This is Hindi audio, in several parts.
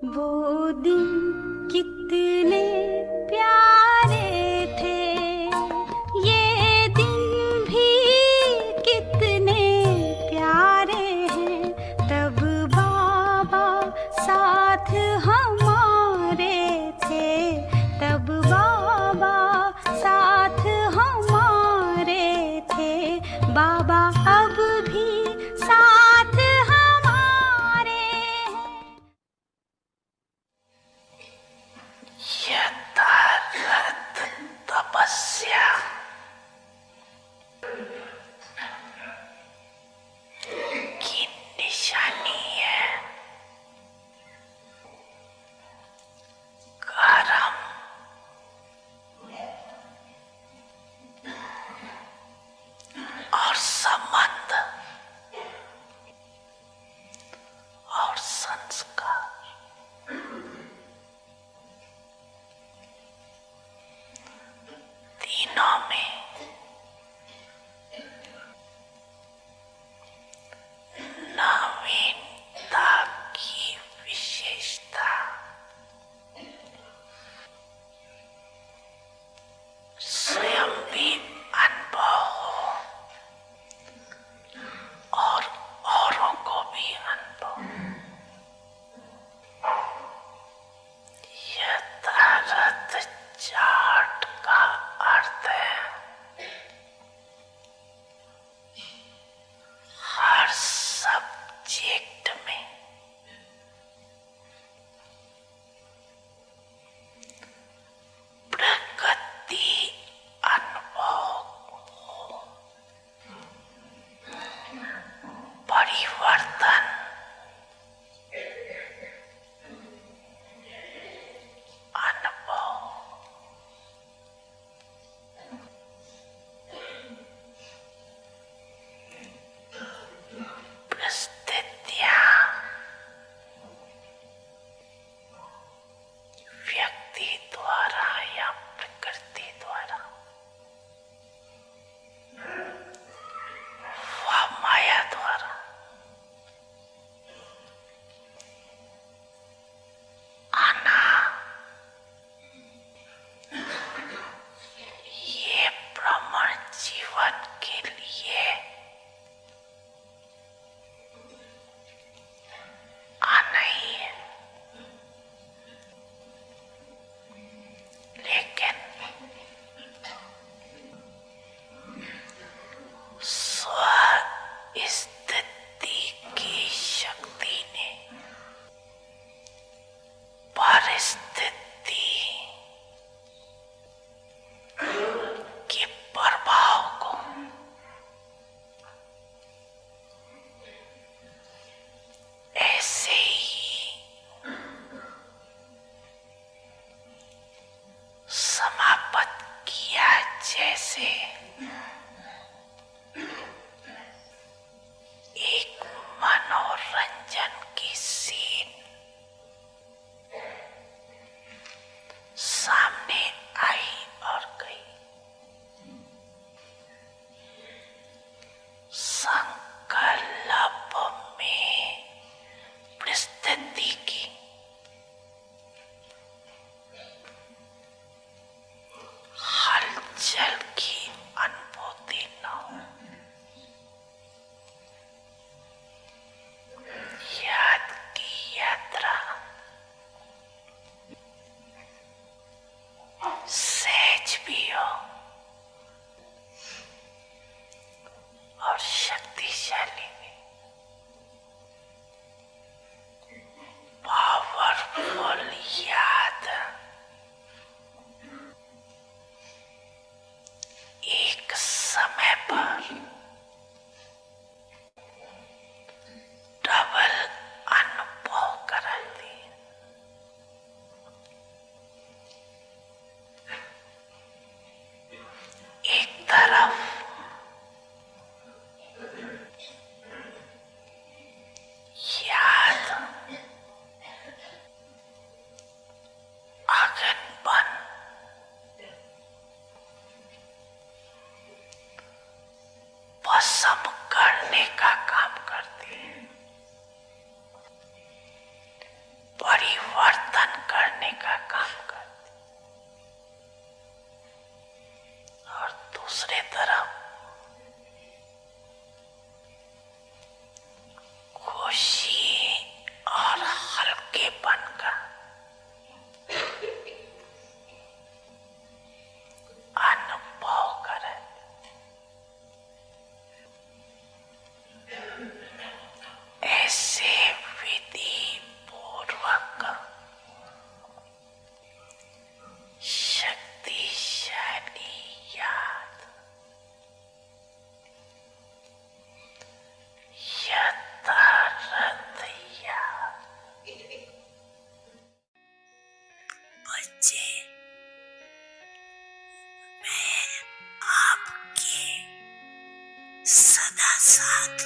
वो दिन कितने प्यारे थे, ये दिन भी कितने प्यारे हैं। तब बाबा साथ हमारे थे, तब बाबा साथ हमारे थे। बाबा अब भी साथ हमारे हैं।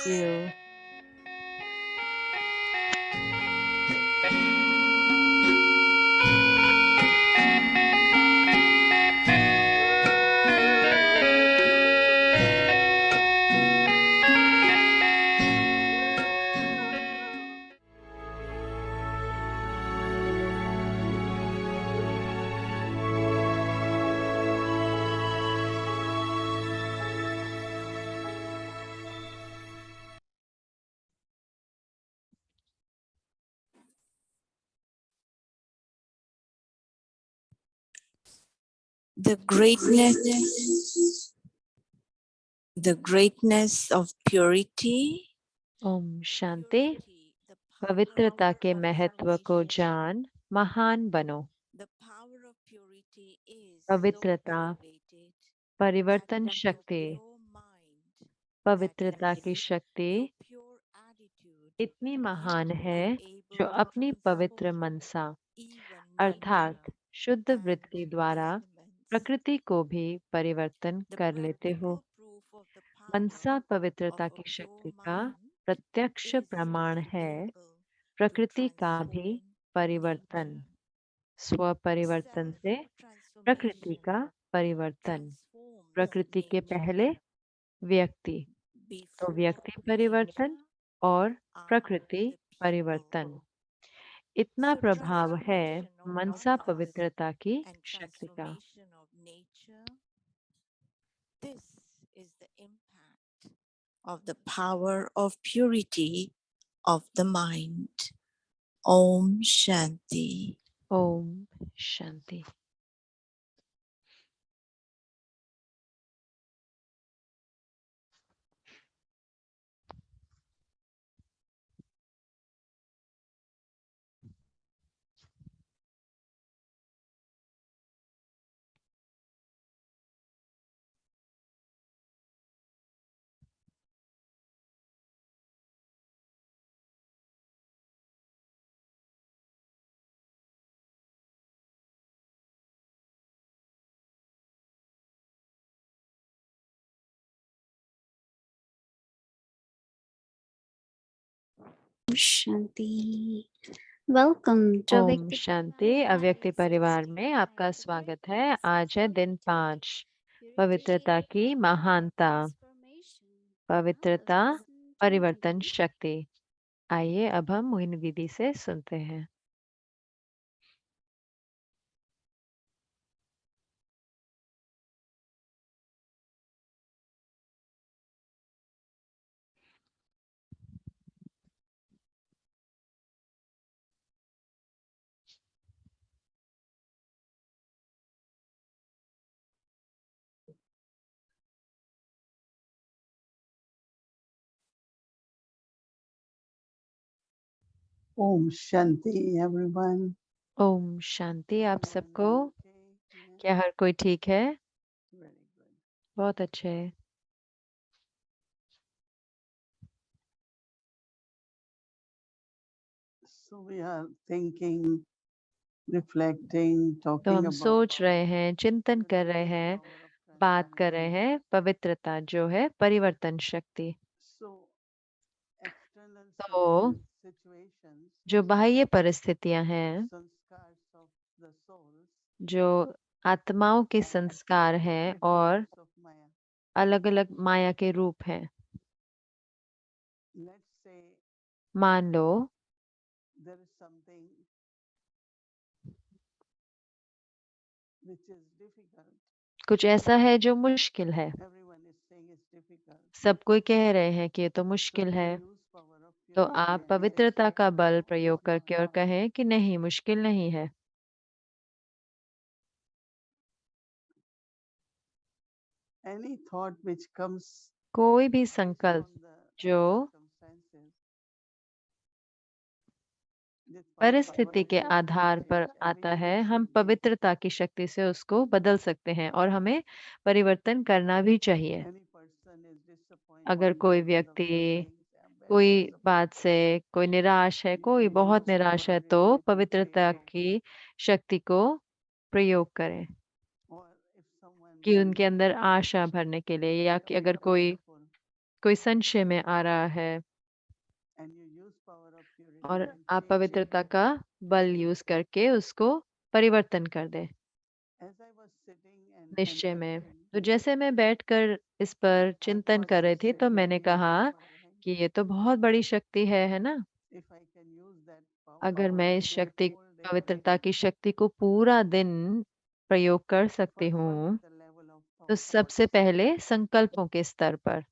You. the greatness of purity. Om Shanti. पवित्रता के महत्व को जान महान बनो। पवित्रता परिवर्तन शक्ति। पवित्रता की शक्ति इतनी महान है जो अपनी पवित्र मनसा अर्थात शुद्ध वृत्ति द्वारा प्रकृति को भी परिवर्तन कर लेते हो। मनसा पवित्रता की शक्ति का प्रत्यक्ष प्रमाण है। प्रकृति का भी परिवर्तन, स्व परिवर्तन से प्रकृति का परिवर्तन। प्रकृति के पहले व्यक्ति, तो व्यक्ति परिवर्तन और प्रकृति परिवर्तन। इतना प्रभाव है मनसा पवित्रता की शक्ति का। This is the impact of the power of purity of the mind. Om Shanti. Om Shanti. Shanti. Welcome to Om Avyakti शांति। अव्यक्ति परिवार में आपका स्वागत है। आज है दिन 5, पवित्रता की महानता, पवित्रता परिवर्तन शक्ति। आइए अब हम मोहिनी दीदी से सुनते हैं। Om Shanti, everyone. Om Shanti आप सबको। Okay, क्या हर कोई ठीक है? very good. बहुत अच्छे। So we are thinking, reflecting, तो talking हम about सोच रहे हैं, चिंतन कर रहे हैं, बात कर रहे हैं पवित्रता जो है परिवर्तन शक्ति। so external तो situations, जो बाह्य परिस्थितियां हैं, sanskars of the souls, जो आत्माओं के संस्कार हैं different और forms of Maya. अलग अलग माया के रूप हैं। Let's say मान लो there is something which is difficult. कुछ ऐसा है जो मुश्किल है। Everyone is saying it's difficult. सब कोई कह रहे हैं कि ये तो So मुश्किल you है। use power of तो purity आप and say, पवित्रता का "No, बल it's प्रयोग not करके और hard." कहें कि नहीं, मुश्किल नहीं है। Any thought which comes कोई भी based संकल्प on the जो circumstances, this by power परिस्थिति of के purity आधार change. पर आता Everyone है, is हम saying this. पवित्रता की शक्ति से उसको बदल सकते हैं और हमें परिवर्तन करना भी चाहिए। Any person is अगर disappointed कोई because of व्यक्ति something, I'm very कोई बात disappointed. से कोई निराश है, कोई We बहुत use निराश power है, of तो purity to say पवित्रता no. की शक्ति को प्रयोग करें Or if someone कि brings उनके अंदर आशा भरने के लिए, या कि very अगर कोई prayerful, कोई संशय में आ रहा है and you use power of purity और and आप change it. पवित्रता का बल यूज करके उसको परिवर्तन कर दें As I was sitting and निश्चय में। reflecting, तो जैसे मैं बैठकर इस पर चिंतन कर रही थी तो मैंने कहा कि ये तो बहुत बड़ी शक्ति है ना। if I can use that अगर power मैं इस the शक्ति whole day, पवित्रता की शक्ति को पूरा दिन प्रयोग कर सकती first one हूँ is the level of तो thought, सबसे पहले संकल्पों के स्तर पर।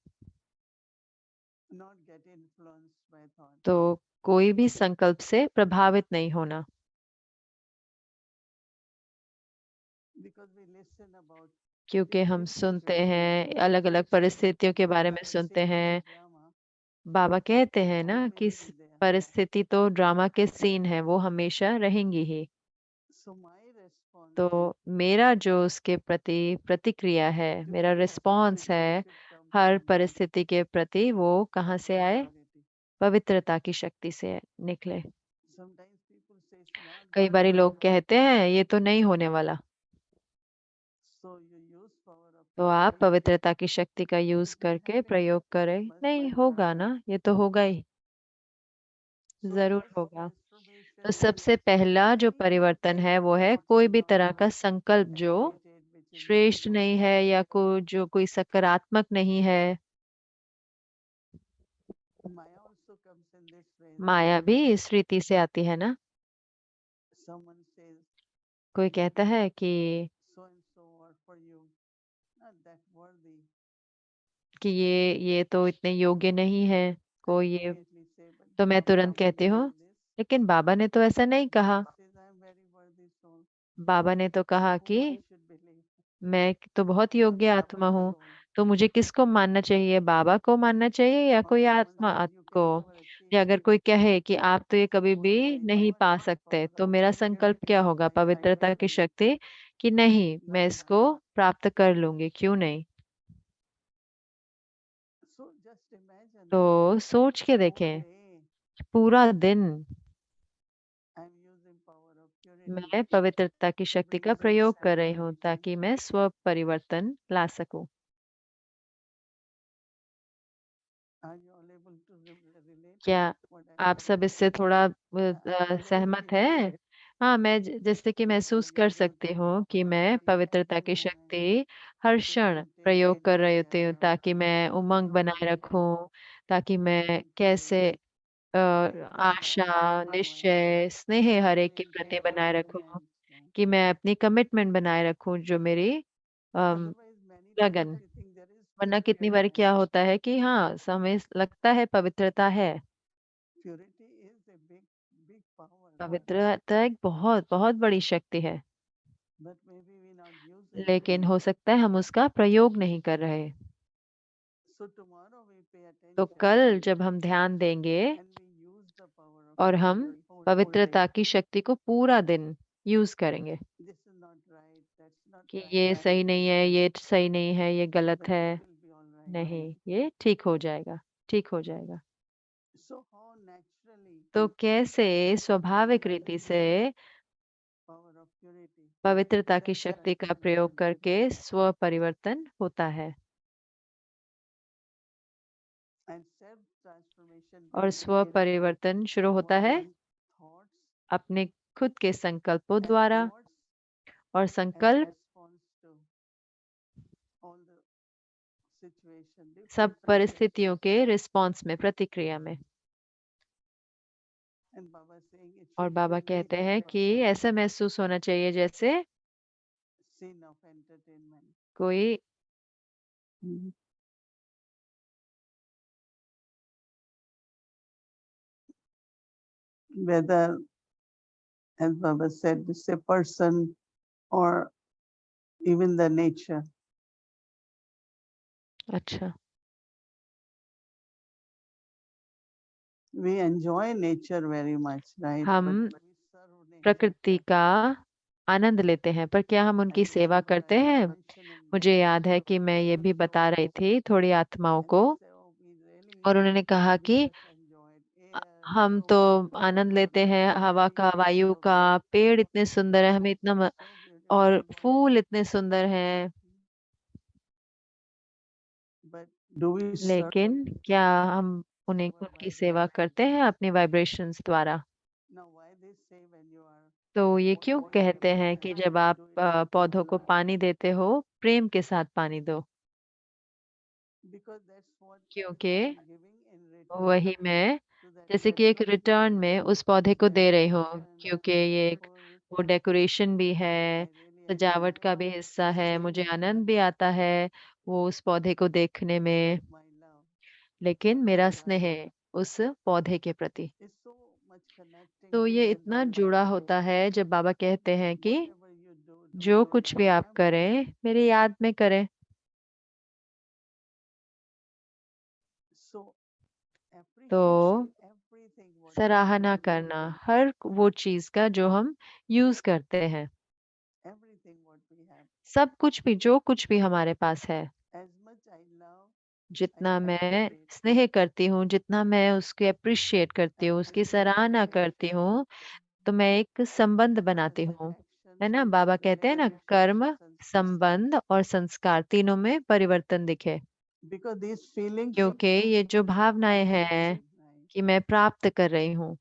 not get influenced by thought. तो कोई भी संकल्प से प्रभावित नहीं होना, Because we listen about क्योंकि हम different सुनते situations. हैं अलग अलग Says परिस्थितियों के that बारे में life सुनते scene is a हैं। drama, बाबा कहते हैं ना कि always be there. परिस्थिति तो ड्रामा के सीन है, वो हमेशा रहेंगी ही। So my response तो मेरा जो उसके प्रति प्रतिक्रिया है, to मेरा any रिस्पॉन्स situation है should come हर from परिस्थिति के प्रति, वो कहाँ power से of आए? purity. पवित्रता की शक्ति से निकले। Sometimes people say it's not कई going बारी to लोग happen. कहते हैं ये तो नहीं होने वाला, So you use power of तो आप purity. पवित्रता की शक्ति का यूज It will करके happen. प्रयोग करें। Must नहीं by होगा karma. ना, ये तो होगा ही, So जरूर first होगा। transformation तो is सबसे पहला जो any परिवर्तन है वो है thoughts कोई do भी not तरह का संकल्प जो agitate, which is श्रेष्ठ not नहीं है positive. या जो कोई सकारात्मक नहीं है। Maya also comes in this way. माया भी इस रीति से आती है ना। Someone says कोई कहता है कि so and so or for you, not that worthy. ये तो इतने योग्य नहीं है I कोई ये, immediately say, but तो मैं Baba तुरंत didn't कहती हूँ say this. लेकिन बाबा ने तो ऐसा नहीं कहा। Baba says I am very worthy soul. बाबा ने तो कहा Whom कि I should believe? मैं तो बहुत Not योग्य आत्मा Baba's हूँ। soul. तो मुझे किसको मानना चाहिए? बाबा को मानना चाहिए या Or कोई someone आत्मा says you को? can never या achieve अगर this. कोई कहे कि आप तो ये कभी So भी what my नहीं thought पा is सकते, power तो of मेरा संकल्प purity. क्या होगा Yes, I will पवित्रता की do it. शक्ति कि नहीं, मैं Not इसको Baba. प्राप्त कर लूंगी, क्यों नहीं। So just imagine तो सोच के whole देखें day पूरा दिन I am using power of purity मैं पवित्रता की to शक्ति bring का प्रयोग कर रही हूँ self-realization. ताकि मैं स्व परिवर्तन ला सकूं। Are you all able to relate क्या what I'm आप सब saying? इससे थोड़ा Already सहमत feel है? it. हाँ, मैं जैसे कि महसूस कर Using the सकती हूँ कि power of मैं purity पवित्रता every की moment शक्ति हर to क्षण maintain प्रयोग कर रही होती हूँ enthusiasm, ताकि मैं उमंग बनाए joy, रखूं, ताकि मैं commitment कैसे to आशा, everyone, निश्चय, स्नेह हर एक के प्रति maintain बनाए रखूं, confidence. कि मैं अपनी कमिटमेंट बनाए रखूं जो मेरी अम, Otherwise, many times लगन। we think there is वरना कितनी purity बार there. क्या होता है कि हाँ, हमें लगता है पवित्रता है। Purity is a big power, पवित्रता एक बहुत बहुत बड़ी शक्ति है, but maybe we not using. लेकिन हो सकता है हम उसका प्रयोग नहीं कर रहे। So tomorrow we pay तो attention कल जब हम ध्यान देंगे and we use the power of और हम purity whole day. पवित्रता की शक्ति को पूरा दिन यूज करेंगे This is not right, that's not कि right, ये सही नहीं है, ये सही नहीं है, ये गलत but है। it will be all right. नहीं, ये ठीक हो जाएगा, ठीक हो जाएगा। So how naturally तो कैसे स्वाभाविक by रीति using से power of purity, पवित्रता की शक्ति का self-transformation प्रयोग begins. करके स्व परिवर्तन होता है And self-transformation और स्व begins परिवर्तन शुरू with होता our है own thoughts अपने खुद के संकल्पों and द्वारा। thoughts और as संकल्प response to all the situation, सब different situations. परिस्थितियों के रिस्पॉन्स में, प्रतिक्रिया में। And Baba saying it और should बाबा feel कहते like हैं a कि ऐसा महसूस होना चाहिए जैसे scene of entertainment. कोई Whether, as Baba said, it's a person or even the nature. अच्छा, We enjoy nature very much, right? हम But we serve nature. प्रकृति का आनंद लेते हैं, पर क्या हम उनकी And सेवा remember, I करते was हैं? mentioning मुझे that याद है कि मैं ये भी बता रही थी थोड़ी आत्माओं and को, they say, oh, we really, और उन्होंने कहा we कि just enjoyed air, हम तो fruits, आनंद लेते हैं हवा trees का, are वायु so का, पेड़ इतने सुंदर है, हमें beautiful, इतना so और beautiful. फूल इतने सुंदर हैं। But Do we serve लेकिन क्या हम उन्हें our उनकी सेवा vibrations? करते हैं अपनी वाइब्रेशंस द्वारा? Now, why they say when you are तो ये क्यों watering a कहते हैं कि plant, जब आप do it with पौधों को love? पानी देते हो, प्रेम के साथ पानी दो? Because that's what क्योंकि I am giving in return वही मैं to that जैसे कि एक plant. रिटर्न में उस पौधे को दे रही हूँ, Decoration क्योंकि and ये एक beautiful. वो डेकोरेशन भी है, I really सजावट का भी enjoy हिस्सा है, मुझे seeing आनंद भी आता है वो उस पौधे को देखने में, my love लेकिन for मेरा that स्नेह plant उस पौधे के प्रति। is so much connecting तो to ये when इतना Baba जुड़ा say, होता है जब बाबा कहते हैं कि whatever you do जो it in कुछ my भी आप memory. करें मेरी याद में करें। So तो appreciation everything what we सराहना do, करना हर वो चीज का जो हम यूज करते हैं, everything what we have. सब कुछ भी जो कुछ भी हमारे पास है, As much I love, I जितना मैं appreciate स्नेह करती हूँ, जितना मैं उसके अप्रिशिएट करती हूँ, and उसकी this सराहना connection, करती हूँ, तो मैं एक संबंध बनाती karma, हूँ। action, है ना, बाबा कहते हैं ना, relation, कर्म, sanskar. संबंध और संस्कार तीनों में परिवर्तन दिखे। Because these feelings should क्योंकि come ये जो from भावनाएं हैं receiving, right? कि मैं प्राप्त कर रही हूँ,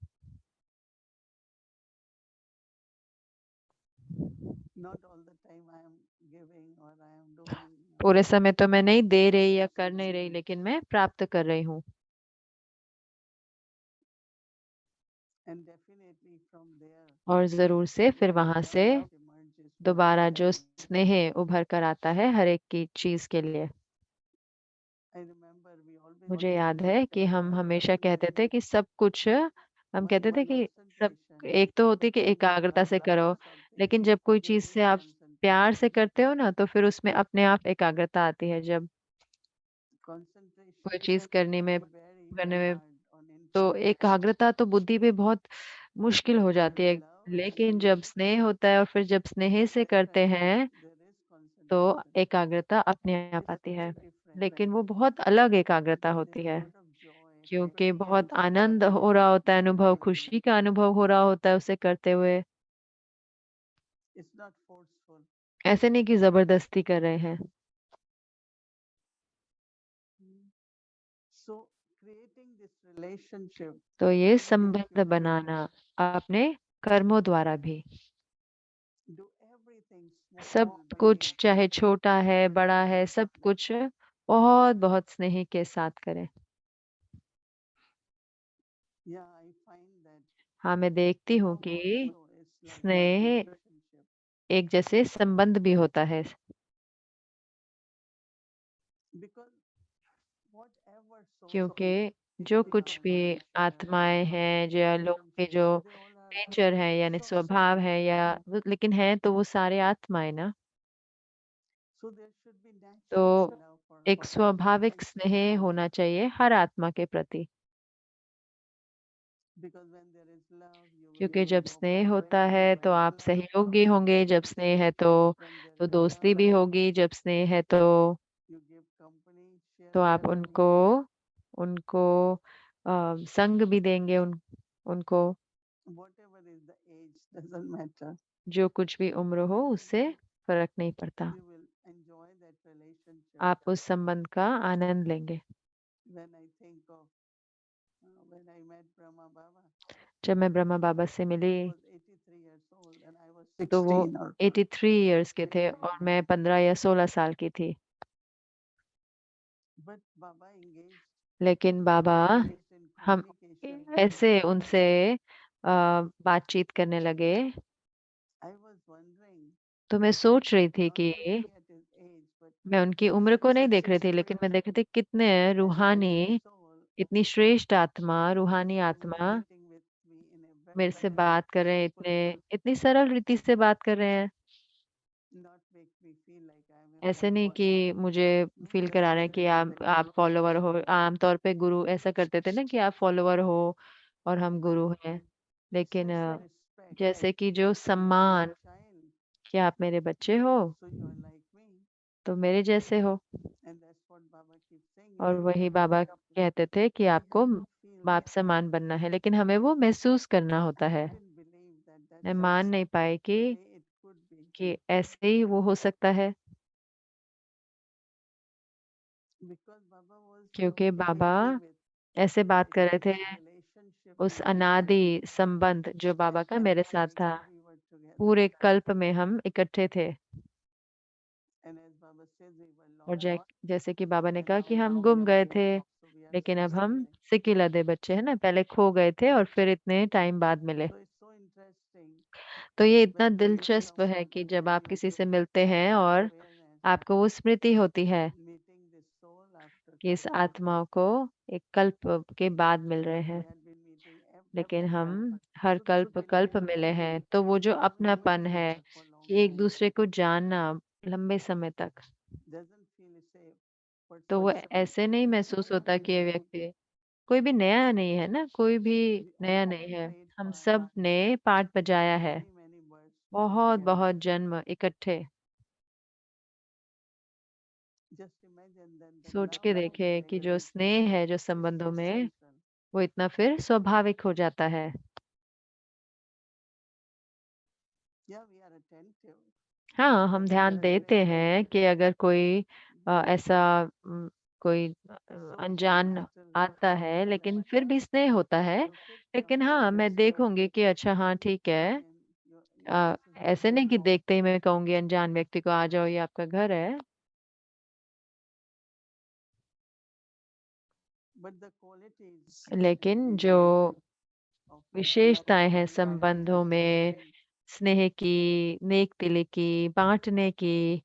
Not all the time I am giving or I am doing. पूरे समय तो मैं नहीं दे रही या कर नहीं रही, लेकिन मैं प्राप्त कर रही हूँ। And definitely from there, और जरूर से फिर वहां से love emerges for दोबारा जो everything. स्नेह उभर कर आता है हर एक की चीज के लिए। I remember we always मुझे used याद to है कि tell हम हमेशा everybody कहते थे कि सब कुछ हम one कहते थे कि सब concentration. एक तो होती कि When you एकाग्रता love से करो, something, लेकिन जब कोई there चीज is से आप प्यार से concentration. करते हो ना, तो फिर उसमें अपने आप एकाग्रता आती है। जब कोई Concentration चीज करने में very hard on तो intellect. एकाग्रता तो बुद्धि पे बहुत मुश्किल हो But when जाती है, love and लेकिन जब स्नेह होता है और फिर जब स्नेह से करते हैं there is तो concentration. एकाग्रता अपने आप It's आती है। very different. लेकिन वो बहुत अलग एकाग्रता Because होती there's है, lot of joy, क्योंकि happiness, बहुत आनंद हो रहा होता है, अनुभव खुशी का अनुभव हो रहा होता है उसे करते हुए। it's not forceful. ऐसे नहीं कि जबरदस्ती कर रहे हैं। So creating this relationship, तो ये whatever is संबंध feeling, बनाना अपने कर्मों द्वारा भी, do everything सब small, कुछ big. चाहे छोटा है बड़ा है, सब कुछ बहुत बहुत स्नेह के साथ करें। Yeah, I find that हाँ, मैं देखती हूँ love कि also is like स्नेह relationship. एक जैसे संबंध भी होता है, Because whatever source of क्योंकि जो activity कुछ भी आत्माएं हैं, जो लोग के जो they all are नेचर है यानी source. स्वभाव है, या लेकिन है तो वो सारे आत्माएं ना, So there should be तो natural love for एक स्वाभाविक स्नेह होना चाहिए हर आत्मा के प्रति। because when there is love, you will क्योंकि be जब स्नेह होता cooperative. है तो When आप love, सहयोगी होंगे, जब स्नेह है when there तो is दोस्ती भी love, होगी, जब स्नेह है you give company, share तो आप company. उनको संग भी देंगे, उनको Whatever is the age, doesn't matter. जो कुछ भी उम्र हो उससे फर्क नहीं पड़ता, You will enjoy that relationship. आप उस संबंध का आनंद लेंगे। When I think of when I met Brahma Baba, जब मैं ब्रह्मा बाबा से मिली he was 83 years old and I was तो वो 16 or 83 इयर्स के थे और मैं 15 या 16 साल की थी। but Baba engaged, लेकिन बाबा engaged in हम communication. ऐसे उनसे बातचीत करने लगे, I was wondering, तो मैं सोच रही थी not कि looking at his age, but मैं उनकी उम्र को नहीं देख रही थी, लेकिन मैं देख रही थी कितने रूहानी, soul इतनी श्रेष्ठ आत्मा, रूहानी आत्मा communicating with me in a very मेरे से बात कर रहे हैं, इतनी सरल रीति से बात कर रहे हैं। not make me feel like I'm a ऐसे नहीं follower. कि मुझे फील Just करा a रहे हैं कि respect. आप फॉलोवर हो। आमतौर पे गुरु ऐसा करते थे ना कि आप फॉलोवर हो और हम गुरु हैं, लेकिन Such a respect. जैसे कि जो You are सम्मान my child, कि आप मेरे बच्चे हो so you are like me. तो मेरे जैसे हो। And that's what Baba keeps saying. You और have वही to बाबा look up. कहते थे कि We आपको have to feel बाप that. समान बनना है, लेकिन हमें वो महसूस करना होता I है। couldn't believe that मैं that's मान नहीं पाई the way it could be. कि ऐसे ही वो हो सकता है। because Baba was क्योंकि talking बाबा mainly with ऐसे बात कर रहे थे the relationship उस we had अनादि संबंध जो बाबा का मेरे साथ था। when we were together. पूरे कल्प में हम इकट्ठे थे And as Baba says, we were और lost. जैसे कि बाबा ने And कहा now कि हम we गुम are गए both, थे, so we are लेकिन अब हम similar. सिकिलधे बच्चे हैं ना, पहले खो गए थे और फिर इतने टाइम बाद मिले। So it's so interesting तो ये इतना when we दिलचस्प become है कि जब आप किसी with से मिलते हैं और awareness, आपको वो स्मृति होती है meeting this soul after कि इस kalpa. आत्माओं को एक कल्प के बाद मिल रहे We हैं, had been meeting लेकिन every हम kalpa. हर So कल्प this कल्प मिले relationship हैं। तो वो जो of अपनापन knowing है each other for long कि एक time दूसरे को जानना लंबे समय तक, doesn't feel safe. तो वो ऐसे नहीं महसूस होता कि ये व्यक्ति कोई भी नया नहीं है ना, कोई भी नया नहीं है। हम सब ने पार्ट बजाया है, Many births बहुत together. बहुत जन्म इकट्ठे। Just imagine then the सोच love के of देखे the कि जो relationship स्नेह है जो is संबंधों में, essential. वो इतना फिर स्वाभाविक हो जाता है। Yeah, we are attentive. हाँ, हम When ध्यान we are देते very हैं कि अगर कोई ऐसा कोई so अनजान natural आता है, लेकिन फिर भी स्नेह होता है। look at लेकिन हाँ, मैं देखूंगी कि अच्छा हाँ ठीक है। and this is ऐसे नहीं कि home. देखते ही मैं कहूंगी अनजान व्यक्ति को आ जाओ, ये आपका घर है। But the qualities लेकिन जो of विशेषताएं हैं loving, संबंधों में, sharing, स्नेह की, नेक दिली की, बांटने की,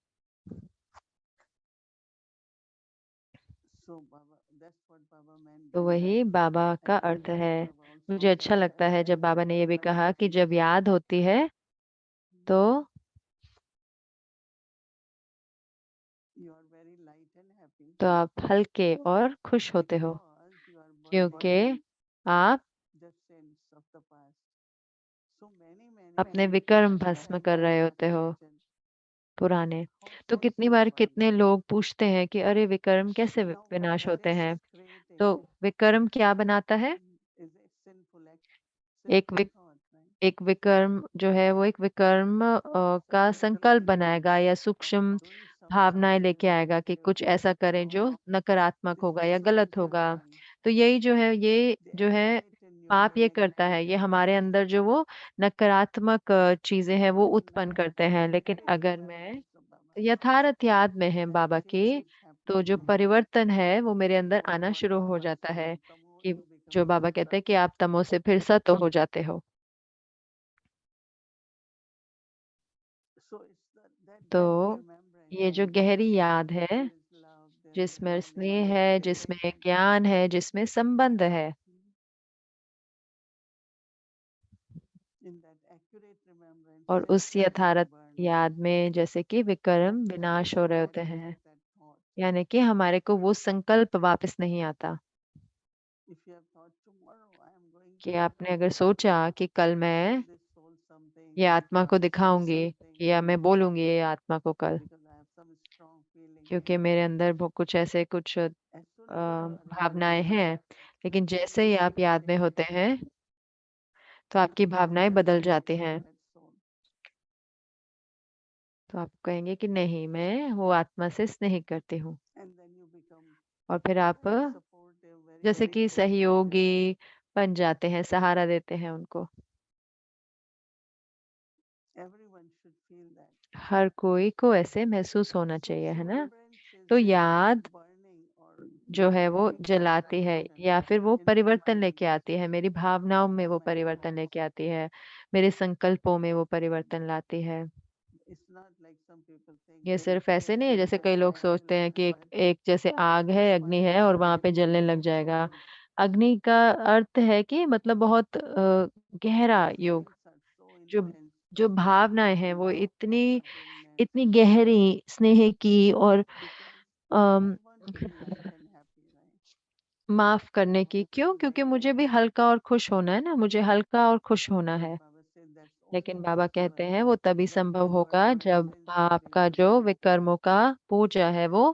so Baba, that's what Baba meant. तो By वही बाबा का I अर्थ feel है। Baba also मुझे अच्छा said लगता that है जब बाबा ने ये भी कहा कि जब याद होती है तो you are very light and happy आप हल्के और खुश होते हो, because you are क्योंकि burning आप the sins of the past. So many अपने times विकर्म I भस्म have कर रहे होते हो imagined पुराने। how तो कितनी possible बार Baba. कितने लोग पूछते हैं कि अरे विकर्म कैसे Now विनाश what होते is हैं। creating? तो विकर्म क्या बनाता है? Is it sinful act, एक sinful thought, right? एक विकर्म जो है वो एक विकर्म का संकल्प बनाएगा या सूक्ष्म Doing भावनाएं something लेके आएगा कि कुछ ऐसा करें जो नकारात्मक होगा या गलत होगा। तो यही जो है, ये they जो है activate in you पाप ये करता है, ये negativity. हमारे अंदर जो वो नकारात्मक चीजें हैं वो When उत्पन्न I करते हैं। लेकिन accurate अगर मैं remembrance of Baba, यथार्थ याद में है then बाबा things की, is तो happening जो in me. परिवर्तन है वो मेरे अंदर Like आना what शुरू हो Baba जाता said, है तमो कि to जो become बाबा कहते sat. हैं कि आप तमो से फिर सत्व हो जाते हो। So it's that तो depth remembrance ये जो गहरी याद where है, there is love, there is जिसमें knowledge, स्नेह there है, is जिसमें relation. ज्ञान है, जिसमें संबंध है, In that accurate remembrance, और sinful उस thought यथार्थ burn. याद में जैसे कि विकर्म That विनाश memory हो of रहे that होते हैं, wish, that thought. यानी कि हमारे को वो संकल्प वापस नहीं आता। If you have thought tomorrow, I am going कि to आपने अगर सोचा कि कल मैं show this soul something, ये आत्मा को दिखाऊंगी something, या मैं बोलूंगी ये आत्मा को कल, because I have some strong feeling. क्योंकि मेरे अंदर कुछ ऐसे कुछ As soon as you are भावनाएं हैं। लेकिन then जैसे you ही आप shift याद में into होते हैं तो आपकी भावनाएं बदल जाती हैं। that soul. तो आप कहेंगे कि नहीं, मैं वो आत्मा से स्नेह करती हूँ। And then you become और फिर आप very supportive, very जैसे कि grateful. सहयोगी बन जाते हैं, सहारा देते हैं उनको। Everyone should feel that. हर कोई को ऐसे महसूस होना So चाहिए, है ना। remembrance is तो याद burning or जो है वो giving जलाती है transformation या फिर वो in my परिवर्तन लेके feelings, आती है, मेरी भावनाओं में in वो my परिवर्तन thoughts. लेके आती है, मेरे संकल्पों में वो परिवर्तन लाती है। It's not like some people think ये there is सिर्फ ऐसे नहीं है जैसे कई लोग electricity, सोचते हैं कि will एक एक जैसे आग है, अग्नि है और वहां पे जलने लग जाएगा। अग्नि का अर्थ है कि मतलब बहुत गहरा योग। feelings are so जो intense, जो भावनाएं हैं वो इतनी forgiveness, इतनी गहरी स्नेह की और because I um, want to be light and happy, right? माफ करने की। क्यों? क्योंकि मुझे भी हल्का और खुश होना है ना, मुझे हल्का और खुश होना But है। Baba said that's लेकिन only बाबा कहते possible हैं वो तभी when संभव you are होगा going जब sincerely आपका with जो Baba. विकर्मों का पूजा है वो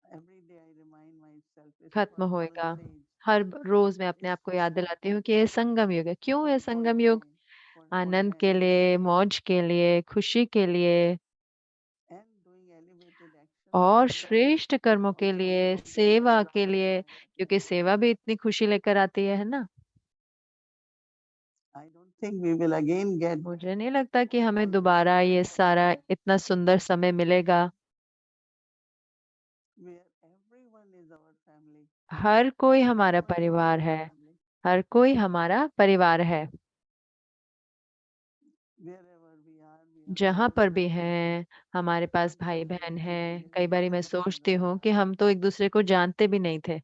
Every day I remind myself it's खत्म for all होएगा। sages. हर रोज मैं अपने It's आप को for याद दिलाती हूँ कि ये संगम युग है। क्यों है for संगम युग? joy, for आनंद happiness, के लिए, मौज के लिए, खुशी के लिए, and doing elevated action और श्रेष्ठ कर्मों के लिए, सेवा के लिए, क्योंकि सेवा भी इतनी खुशी लेकर आती है ना। I don't think we will again get मुझे नहीं लगता कि हमें दोबारा ये सारा इतना सुंदर समय मिलेगा। where everyone is our family. हर कोई हमारा Everyone is परिवार our है, family. हर कोई हमारा परिवार है। Wherever we are जहाँ पर भी brothers and हैं, हमारे पास भाई sisters. बहन We हैं। live कई बारी मैं together सोचती हूँ कि for हम तो एक दूसरे को जानते भी नहीं थे,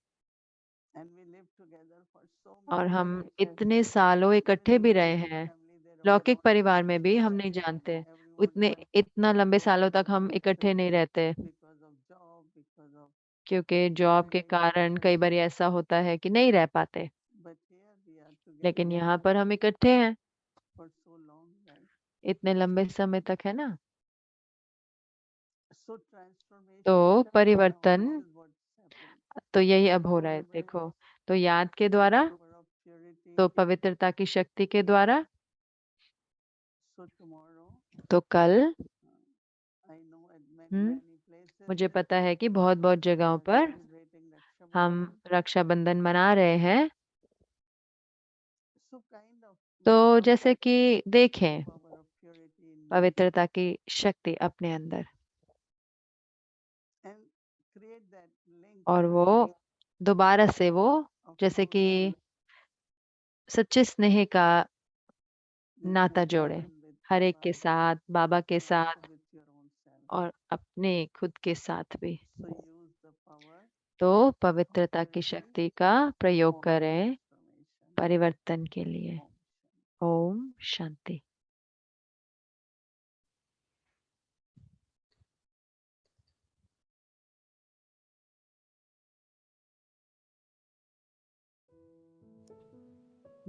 and we live together for so और many हम years that इतने सालों even इकट्ठे in भी the रहे lowly हैं। family there were लौकिक not परिवार में many भी हम people नहीं and जानते, everyone उतने went इतना लंबे to सालों तक हम different इकट्ठे नहीं places रहते, because of job, because of क्योंकि जॉब के life, कारण कई बार whatever. ऐसा होता है कि नहीं रह पाते। But here we are लेकिन together यहाँ पर हम इकट्ठे हैं for so long, right? इतने लंबे समय तक, है ना। So transformation तो now, परिवर्तन this is what's happening. तो यही अब हो रहा है। Remember देखो, तो याद के the द्वारा, power of purity. तो पवित्रता की शक्ति के द्वारा। So tomorrow, तो कल I know at hmm many places मुझे पता है कि बहुत बहुत we जगहों are पर celebrating Raksha हम Bandhan. रक्षाबंधन मना रहे हैं। So kind of तो we जैसे कि देखें power of purity in you पवित्रता की शक्ति अपने अंदर, and create that link और वो again दोबारा से वो of जैसे how कि you सच्चे स्नेह का with नाता Baba जोड़े, and with हर एक के Baba साथ, बाबा के and also साथ, with your own self. और अपने खुद के साथ भी। So use the power तो of पवित्रता की purity शक्ति का प्रयोग for करें transformation. परिवर्तन के लिए। Om Shanti. Om Shanti.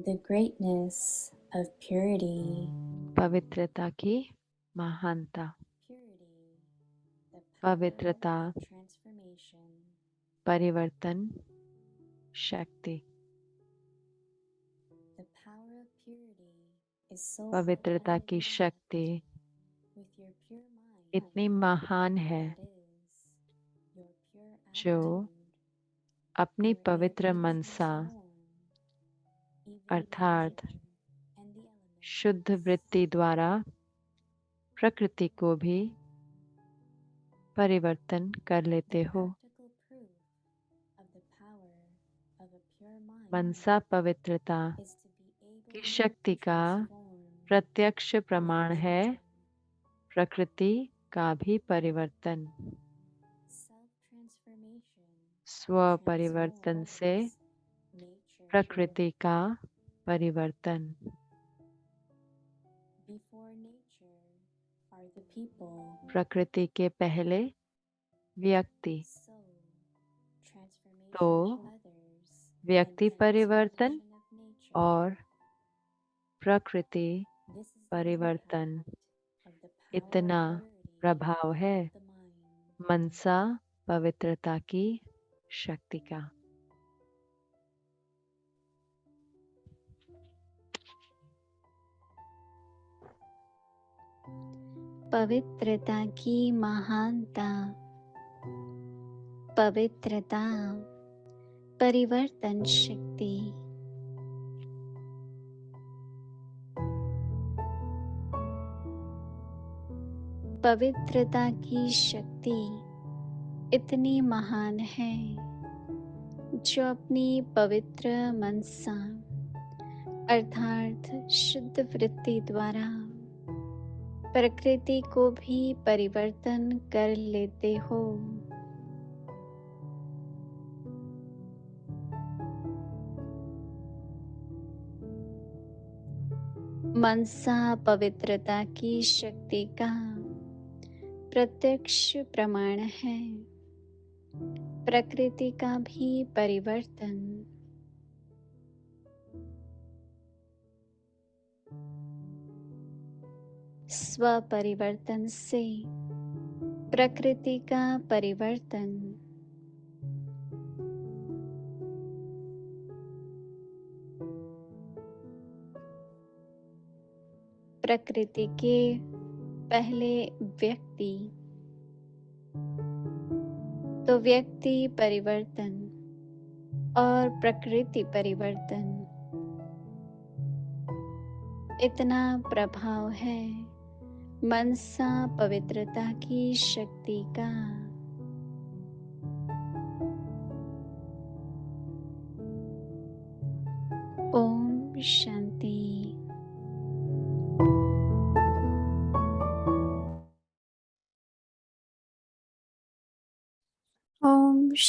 The greatness of purity. पवित्रता की महानता, Purity, the power पवित्रता of transformation. परिवर्तन शक्ति। The power of purity is so पवित्रता highly की eleved शक्ति with your pure mind. इतनी महान है, That is your pure जो attitude, अपनी your पवित्र infinite मनसा transform, even अर्थात nature and the elements. शुद्ध वृत्ति द्वारा प्रकृति को भी परिवर्तन कर लेते The हो। practical proof of the power of a pure mind मनसा पवित्रता is to be able की to शक्ति का transform प्रत्यक्ष प्रमाण है nature. प्रकृति का भी परिवर्तन। Self-transformation स्व परिवर्तन से transforms nature. प्रकृति का परिवर्तन। Before nature are the people. प्रकृति के पहले व्यक्ति, So, transformation तो of others व्यक्ति and परिवर्तन transformation of nature. और प्रकृति This is the परिवर्तन, impact of the power इतना of purity प्रभाव है of the mind. मनसा पवित्रता की शक्ति का। पवित्रता की महानता, पवित्रता परिवर्तन शक्ति। पवित्रता की शक्ति इतनी महान है, जो अपनी पवित्र मनसा अर्थात शुद्ध वृत्ति द्वारा प्रकृति को भी परिवर्तन कर लेते हो। मनसा पवित्रता की शक्ति का प्रत्यक्ष प्रमाण है प्रकृति का भी परिवर्तन। स्व परिवर्तन से प्रकृति का परिवर्तन। प्रकृति के पहले व्यक्ति तो व्यक्ति परिवर्तन और प्रकृति परिवर्तन इतना प्रभाव है मनसा पवित्रता की शक्ति का